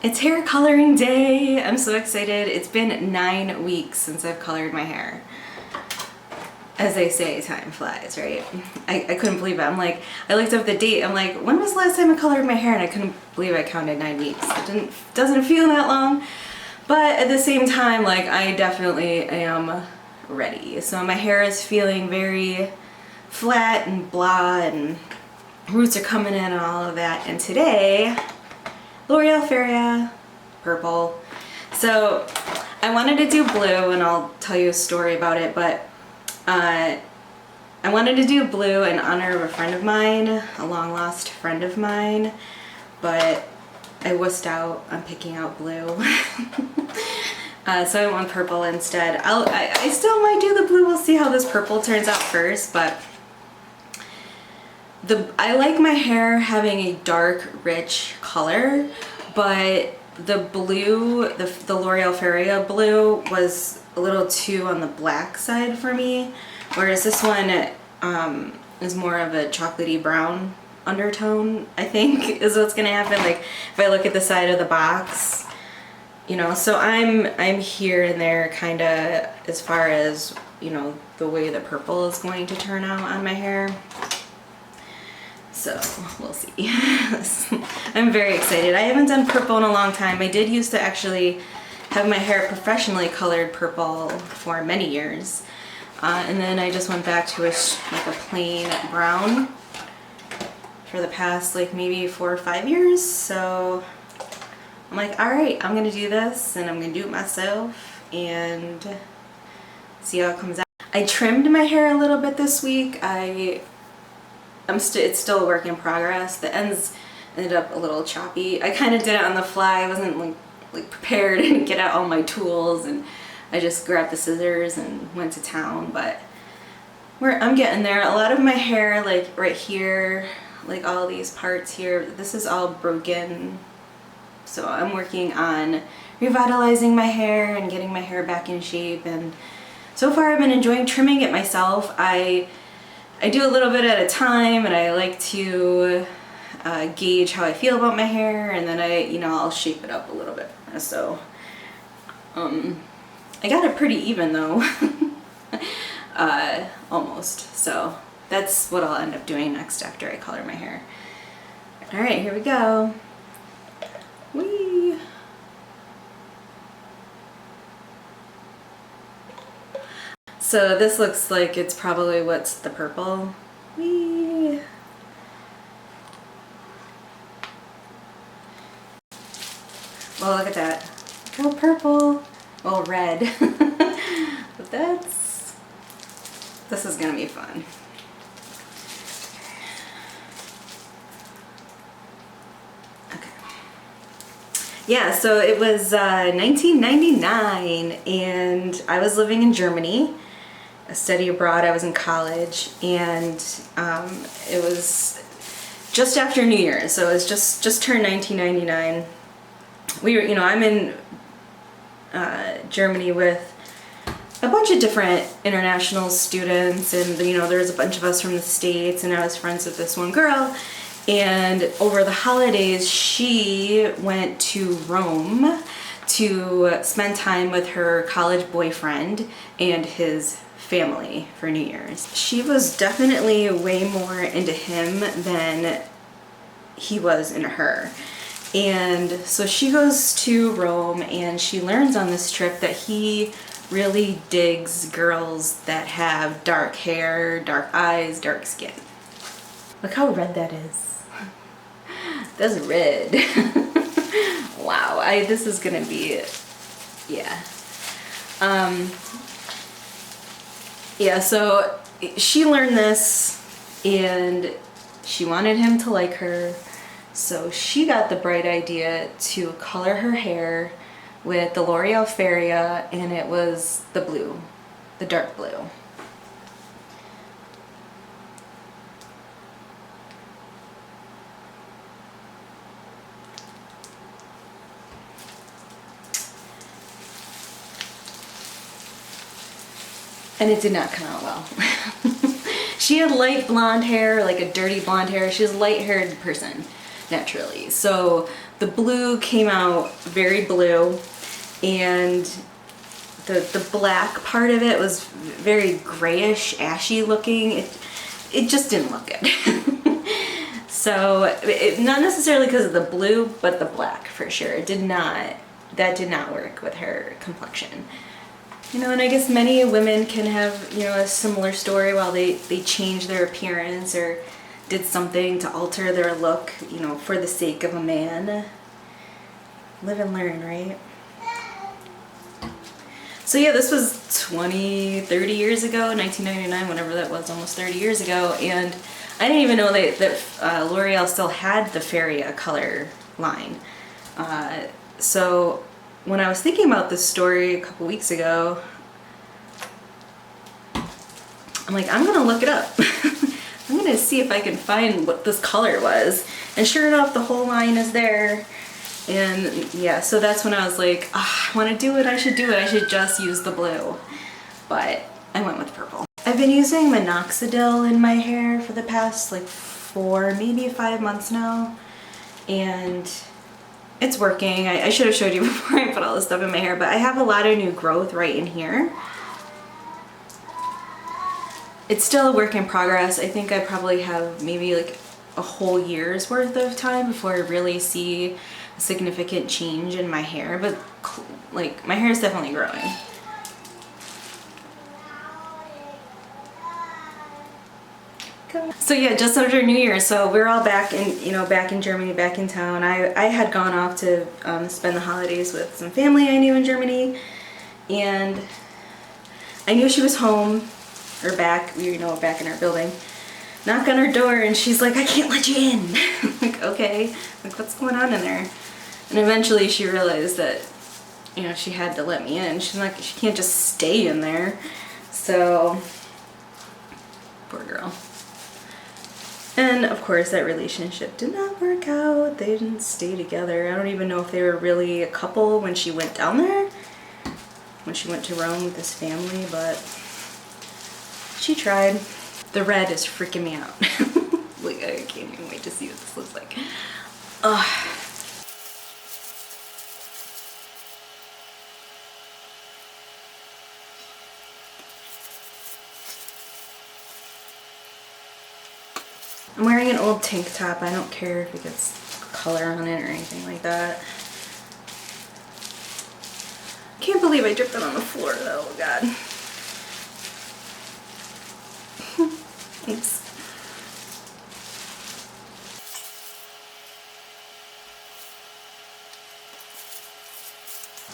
It's hair coloring day. I'm so excited. It's been 9 weeks since I've colored my hair. As they say, time flies, right? I couldn't believe it. I'm like, I looked up the date. I'm like, when was the last time I colored my hair? And I couldn't believe I counted 9 weeks. It doesn't feel that long. But at the same time, like, I definitely am ready. So my hair is feeling very flat and blah, and roots are coming in and all of that. And today, L'Oreal Feria, purple. So I wanted to do blue, and I'll tell you a story about it, but I wanted to do blue in honor of a friend of mine, a long lost friend of mine, but I wussed out on picking out blue. So I went purple instead. I still might do the blue. We'll see how this purple turns out first, but I like my hair having a dark, rich color, but the blue, the L'Oreal Feria blue was a little too on the black side for me, whereas this one is more of a chocolatey brown undertone, I think, is what's gonna happen. Like, if I look at the side of the box, you know, so I'm here and there kind of as far as, you know, the way the purple is going to turn out on my hair. So we'll see. I'm very excited. I haven't done purple in a long time. I did used to actually have my hair professionally colored purple for many years. And then I just went back to like a plain brown for the past like maybe 4 or 5 years. So I'm like, all right, I'm gonna do this, and I'm gonna do it myself and see how it comes out. I trimmed my hair a little bit this week. It's still a work in progress. The ends ended up a little choppy. I kind of did it on the fly. I wasn't like prepared and get out all my tools, and I just grabbed the scissors and went to town. But I'm getting there. A lot of my hair, like right here, like all these parts here, this is all broken. So I'm working on revitalizing my hair and getting my hair back in shape. And so far I've been enjoying trimming it myself. I do a little bit at a time, and I like to gauge how I feel about my hair, and then I'll shape it up a little bit. So I got it pretty even though, almost. So that's what I'll end up doing next after I color my hair. All right, here we go. Whee! So this looks like it's probably what's the purple. Whee! Well, look at that. Look how purple. Well, red. But this is gonna be fun. Okay. Yeah, so it was 1999, and I was living in Germany. A study abroad. I was in college, and it was just after New Year's, so it was just turned 1999. I'm in Germany with a bunch of different international students, and there was a bunch of us from the States, and I was friends with this one girl, and over the holidays she went to Rome to spend time with her college boyfriend and his family for New Year's. She was definitely way more into him than he was into her. And so she goes to Rome, and she learns on this trip that he really digs girls that have dark hair, dark eyes, dark skin. Look how red that is. That's red. Wow, this is gonna be, yeah. Yeah, so she learned this, and she wanted him to like her, so she got the bright idea to color her hair with the L'Oreal Feria, and it was the blue, the dark blue. And it did not come out well. She had light blonde hair, like a dirty blonde hair. She was a light-haired person. naturally. So the blue came out very blue, and the black part of it was very grayish, ashy looking. It just didn't look good. So not necessarily because of the blue, but the black for sure. That did not work with her complexion. You know, and I guess many women can have, you know, a similar story while they change their appearance or did something to alter their look, you know, for the sake of a man. Live and learn, right? So yeah, this was 20, 30 years ago, 1999, whenever that was, almost 30 years ago, and I didn't even know that L'Oreal still had the Feria color line. So when I was thinking about this story a couple weeks ago, I'm like, I'm gonna look it up. I'm gonna see if I can find what this color was. And sure enough, the whole line is there. And yeah, so that's when I was like, oh, I wanna do it, I should do it. I should just use the blue. But I went with purple. I've been using minoxidil in my hair for the past like 4, maybe 5 months now. And it's working. I should have showed you before I put all this stuff in my hair, but I have a lot of new growth right in here. It's still a work in progress. I think I probably have maybe like a whole year's worth of time before I really see a significant change in my hair, but like my hair is definitely growing. So yeah, just after New Year, so we're all back in, you know, back in Germany, back in town. I had gone off to spend the holidays with some family I knew in Germany, and I knew she was home, or back, you know, back in our building. Knock on her door, and she's like, I can't let you in. I'm like, okay, like what's going on in there? And eventually she realized that, you know, she had to let me in. She's like, she can't just stay in there. So, poor girl. And of course that relationship did not work out. They didn't stay together. I don't even know if they were really a couple when she went down there, when she went to Rome with this family, but she tried. The red is freaking me out. Like, I can't even wait to see what this looks like. Ugh. I'm wearing an old tank top. I don't care if it gets color on it or anything like that. Can't believe I dripped it on the floor though, oh god. Oops.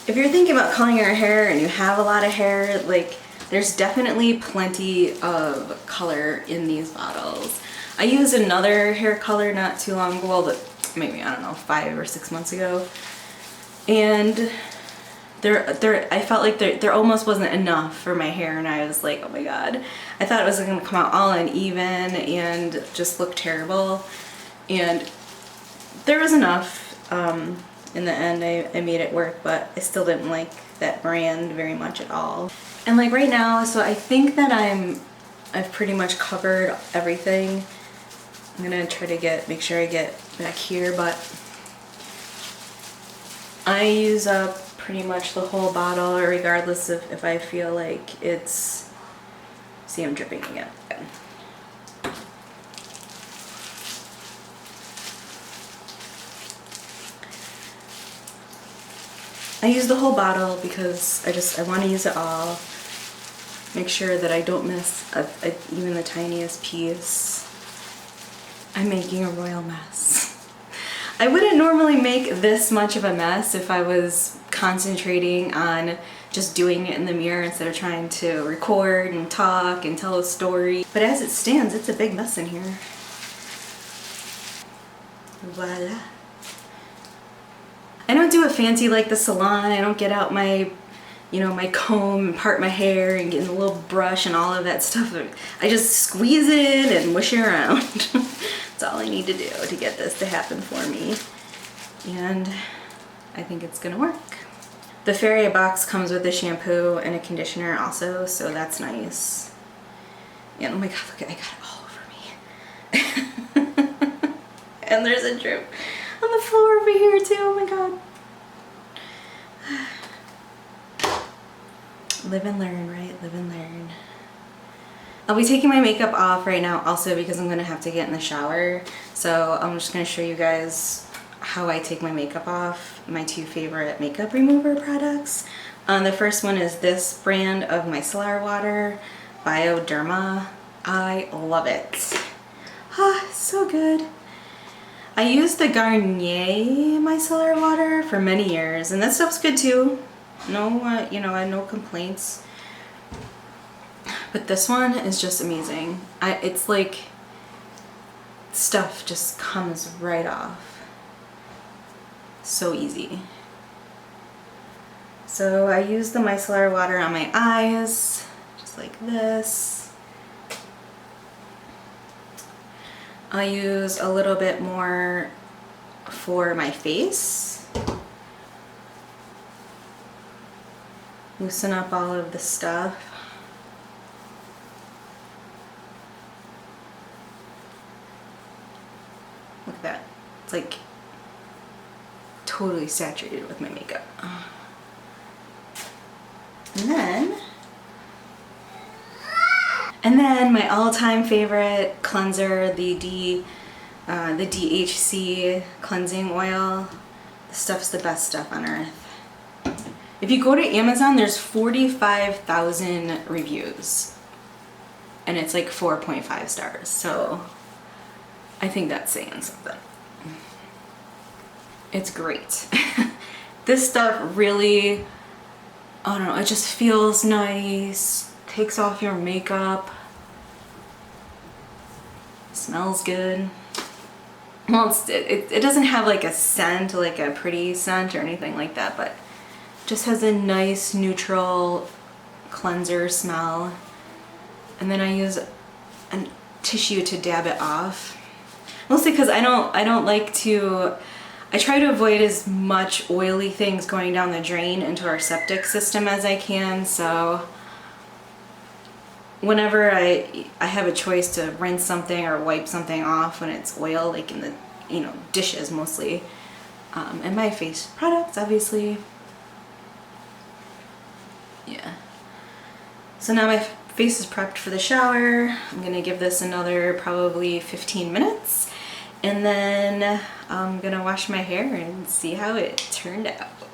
If you're thinking about coloring your hair and you have a lot of hair, like, there's definitely plenty of color in these bottles. I used another hair color not too long ago, well, maybe, I don't know, 5 or 6 months ago. And I felt like there almost wasn't enough for my hair, and I was like, oh my god. I thought it was gonna come out all uneven and just look terrible. And there was enough. In the end, I made it work, but I still didn't like that brand very much at all. And like right now, so I think that I've pretty much covered everything. I'm gonna try to make sure I get back here, but I use up pretty much the whole bottle, regardless of if I feel like it's, see, I'm dripping again. I use the whole bottle because I want to use it all. Make sure that I don't miss even the tiniest piece. I'm making a royal mess. I wouldn't normally make this much of a mess if I was concentrating on just doing it in the mirror instead of trying to record and talk and tell a story. But as it stands, it's a big mess in here. Voila. I don't do it fancy like the salon. I don't get out my, you know, my comb and part my hair and get in the little brush and all of that stuff. I just squeeze it and mush it around. That's all I need to do to get this to happen for me. And I think it's gonna work. The Feria box comes with a shampoo and a conditioner also, so that's nice. And oh my god, look, I got it all over me. And there's a drip on the floor over here too, oh my god. Live and learn, right? Live and learn. I'll be taking my makeup off right now also because I'm gonna have to get in the shower. So I'm just gonna show you guys how I take my makeup off, my two favorite makeup remover products. The first one is this brand of micellar water, Bioderma. I love it. Ah, so good. I used the Garnier micellar water for many years, and that stuff's good too. No, you know, I have no complaints. But this one is just amazing. It's like stuff just comes right off. So easy. So I use the micellar water on my eyes, just like this. I'll use a little bit more for my face. Loosen up all of the stuff. Look at that. It's like totally saturated with my makeup. And then my all-time favorite cleanser, the DHC cleansing oil. This stuff's the best stuff on earth. If you go to Amazon, there's 45,000 reviews. And it's like 4.5 stars. So I think that's saying something. It's great. This stuff really, I don't know, it just feels nice. Takes off your makeup. Smells good. Well, it doesn't have like a scent, like a pretty scent or anything like that, but just has a nice neutral cleanser smell. And then I use a tissue to dab it off. Mostly because I don't like to, I try to avoid as much oily things going down the drain into our septic system as I can, so whenever I have a choice to rinse something or wipe something off when it's oil, like in the, you know, dishes mostly, and my face products obviously. Yeah. So now my face is prepped for the shower. I'm gonna give this another probably 15 minutes, and then I'm gonna wash my hair and see how it turned out.